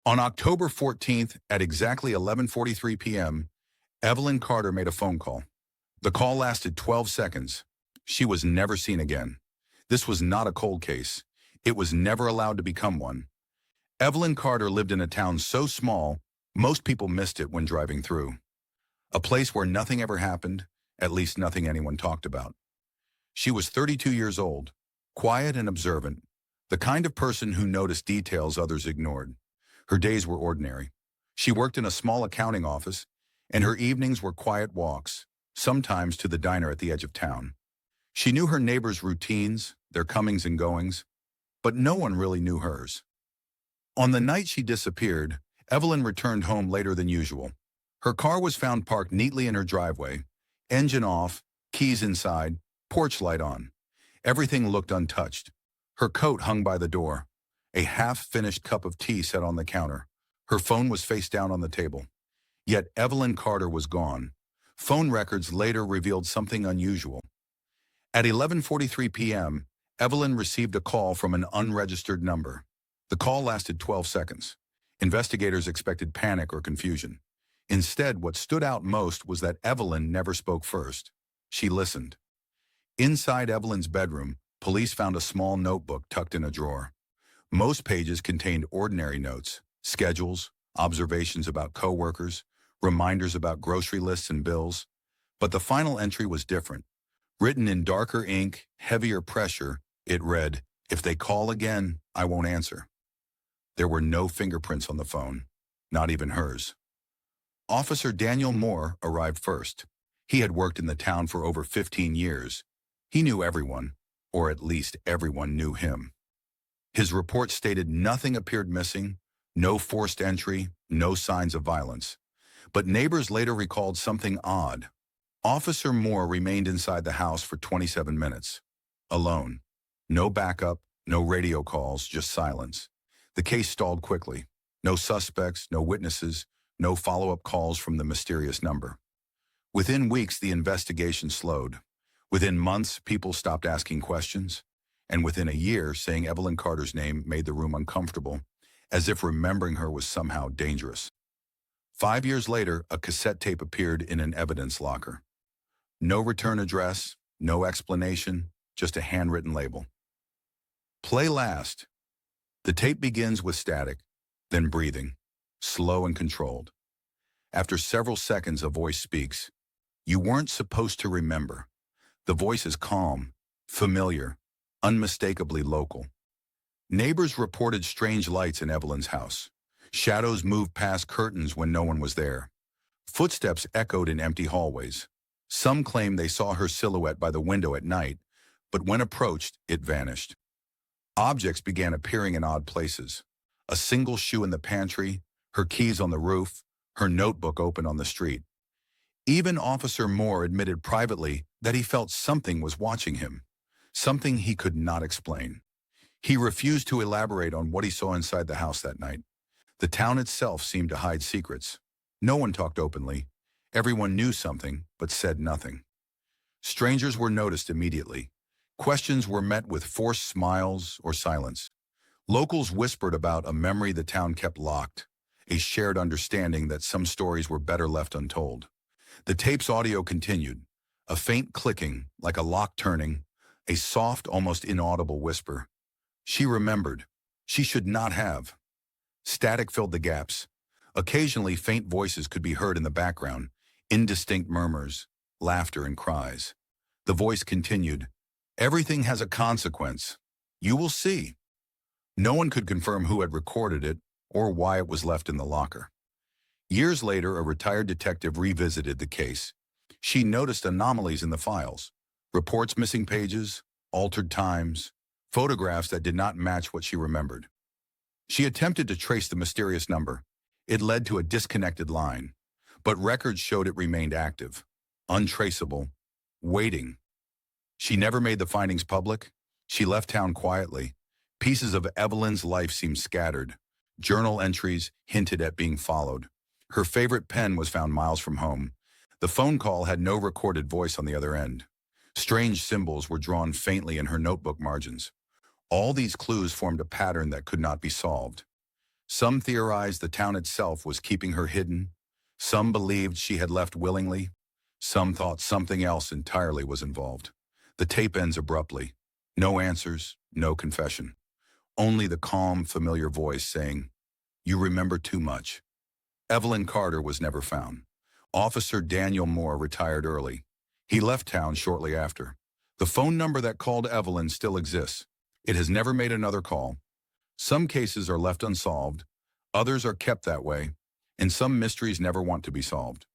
On October 14th at exactly 11:43 p.m., Evelyn Carter made a phone call. The call lasted 12 seconds. She was never seen again. This was not a cold case. It was never allowed to become one. Evelyn Carter lived in a town so small, most people missed it when driving through. A place where nothing ever happened, at least nothing anyone talked about. She was 32 years old, quiet and observant, the kind of person who noticed details others ignored. Her days were ordinary. She worked in a small accounting office, and her evenings were quiet walks, sometimes to the diner at the edge of town. She knew her neighbors' routines, their comings and goings, but no one really knew hers. On the night she disappeared, Evelyn returned home later than usual. Her car was found parked neatly in her driveway, engine off, keys inside, porch light on. Everything looked untouched. Her coat hung by the door. A half-finished cup of tea sat on the counter. Her phone was face down on the table. Yet Evelyn Carter was gone. Phone records later revealed something unusual. At 11:43 p.m., Evelyn received a call from an unregistered number. The call lasted 12 seconds. Investigators expected panic or confusion. Instead, what stood out most was that Evelyn never spoke first. She listened. Inside Evelyn's bedroom, police found a small notebook tucked in a drawer. Most pages contained ordinary notes, schedules, observations about coworkers, reminders about grocery lists and bills. But the final entry was different. Written in darker ink, heavier pressure, it read, "If they call again, I won't answer." There were no fingerprints on the phone, not even hers. Officer Daniel Moore arrived first. He had worked in the town for over 15 years. He knew everyone, or at least everyone knew him. His report stated nothing appeared missing, no forced entry, no signs of violence. But neighbors later recalled something odd. Officer Moore remained inside the house for 27 minutes, alone. No backup, no radio calls, just silence. The case stalled quickly. No suspects, no witnesses, no follow-up calls from the mysterious number. Within weeks, the investigation slowed. Within months, people stopped asking questions. And within a year, saying Evelyn Carter's name made the room uncomfortable, as if remembering her was somehow dangerous. 5 years later, a cassette tape appeared in an evidence locker. No return address, no explanation, just a handwritten label. Play last. The tape begins with static, then breathing, slow and controlled. After several seconds, a voice speaks. You weren't supposed to remember. The voice is calm, familiar, unmistakably local. Neighbors reported strange lights in Evelyn's house. Shadows moved past curtains when no one was there. Footsteps echoed in empty hallways. Some claimed they saw her silhouette by the window at night, but when approached, it vanished. Objects began appearing in odd places. A single shoe in the pantry, her keys on the roof, her notebook open on the street. Even Officer Moore admitted privately that he felt something was watching him, something he could not explain. He refused to elaborate on what he saw inside the house that night. The town itself seemed to hide secrets. No one talked openly. Everyone knew something, but said nothing. Strangers were noticed immediately. Questions were met with forced smiles or silence. Locals whispered about a memory the town kept locked, a shared understanding that some stories were better left untold. The tape's audio continued, a faint clicking, like a lock turning, a soft, almost inaudible whisper. She remembered. She should not have. Static filled the gaps. Occasionally, faint voices could be heard in the background, indistinct murmurs, laughter and cries. The voice continued, "Everything has a consequence. You will see." No one could confirm who had recorded it or why it was left in the locker. Years later, a retired detective revisited the case. She noticed anomalies in the files, reports missing pages, altered times, photographs that did not match what she remembered. She attempted to trace the mysterious number. It led to a disconnected line, but records showed it remained active, untraceable, waiting. She never made the findings public. She left town quietly. Pieces of Evelyn's life seemed scattered. Journal entries hinted at being followed. Her favorite pen was found miles from home. The phone call had no recorded voice on the other end. Strange symbols were drawn faintly in her notebook margins. All these clues formed a pattern that could not be solved. Some theorized the town itself was keeping her hidden. Some believed she had left willingly. Some thought something else entirely was involved. The tape ends abruptly. No answers, no confession. Only the calm, familiar voice saying, "You remember too much." Evelyn Carter was never found. Officer Daniel Moore retired early. He left town shortly after. The phone number that called Evelyn still exists. It has never made another call. Some cases are left unsolved, others are kept that way, and some mysteries never want to be solved.